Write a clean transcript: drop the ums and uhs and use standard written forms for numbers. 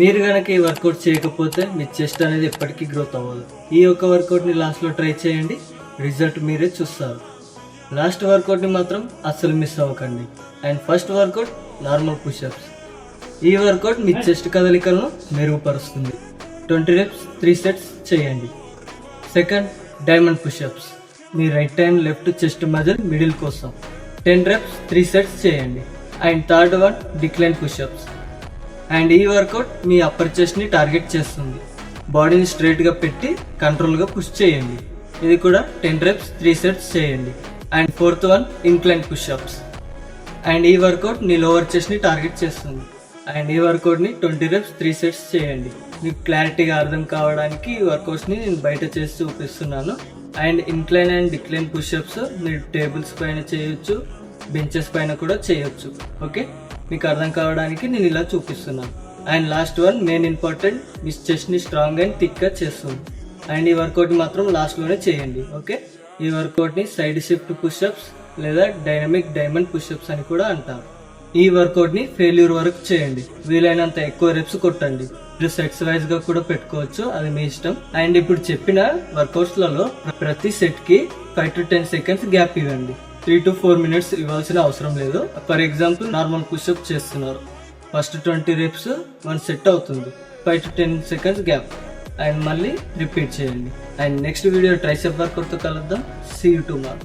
మీరు కనుక ఈ వర్కౌట్ చేయకపోతే మీ చెస్ట్ అనేది ఎప్పటికీ గ్రోత్ అవ్వదు. ఈ యొక్క వర్కౌట్ని లాస్ట్లో ట్రై చేయండి, రిజల్ట్ మీరే చూస్తారు. లాస్ట్ వర్కౌట్ని మాత్రం అస్సలు మిస్ అవ్వకండి. And first workout normal pushups. ఈ వర్కౌట్ మీ చెస్ట్ కదలికలను మెరుగుపరుస్తుంది. 20 reps 3 sets చేయండి. Second diamond pushups. మీ right hand left chest muscle middle కోసం 10 reps 3 sets చేయండి. And third one decline pushups. And ఈ వర్కౌట్ మీ అప్పర్ చెస్ట్ని టార్గెట్ చేస్తుంది. బాడీని స్ట్రైట్గా పెట్టి కంట్రోల్గా పుష్ చేయండి. ఇది కూడా 10 reps 3 sets చేయండి. And fourth one incline pushups. And ఈ వర్కౌట్ మీ లోవర్ చెస్ట్ని టార్గెట్ చేస్తుంది. అండ్ ఈ వర్కౌట్ని 20 reps 3 sets చేయండి. మీకు క్లారిటీగా అర్థం కావడానికి ఈ వర్కౌట్స్ని నేను బయట చేసి చూపిస్తున్నాను. And incline and decline pushups మీరు టేబుల్స్ పైన చేయొచ్చు, బెంచెస్ పైన కూడా చేయొచ్చు. ఓకే, మీకు అర్థం కావడానికి నేను ఇలా చూపిస్తున్నాను. And last one main important, మీ చెస్ట్ని స్ట్రాంగ్ అండ్ థిక్గా చేస్తుంది. అండ్ ఈ వర్కౌట్ మాత్రం లాస్ట్లోనే చేయండి. ఓకే, ఈ వర్కౌట్ని సైడ్ షిఫ్ట్ పుషప్స్ లేదా డైనమిక్ డైమండ్ పుషప్స్ అని కూడా అంటారు. ఈ వర్కౌట్ని ఫెయిల్యూర్ వరకు చేయండి. వీలైనంత ఎక్కువ రెప్స్ కొట్టండి. మీరు సెట్స్ వైజ్గా కూడా పెట్టుకోవచ్చు, అది మీ ఇష్టం. అండ్ ఇప్పుడు చెప్పిన వర్కౌట్స్లలో ప్రతి సెట్కి 5 to 10 seconds గ్యాప్ ఇవ్వండి. 3 to 4 minutes ఇవ్వాల్సిన అవసరం లేదు. ఫర్ ఎగ్జాంపుల్ నార్మల్ పుషప్ చేస్తున్నారు, ఫస్ట్ 20 reps 1 set అవుతుంది, 5 to 10 seconds గ్యాప్, అండ్ మళ్ళీ రిపీట్ చేయండి. అండ్ నెక్స్ట్ వీడియో ట్రైసెప్ వర్కౌట్తో కలుద్దాం. See you tomorrow.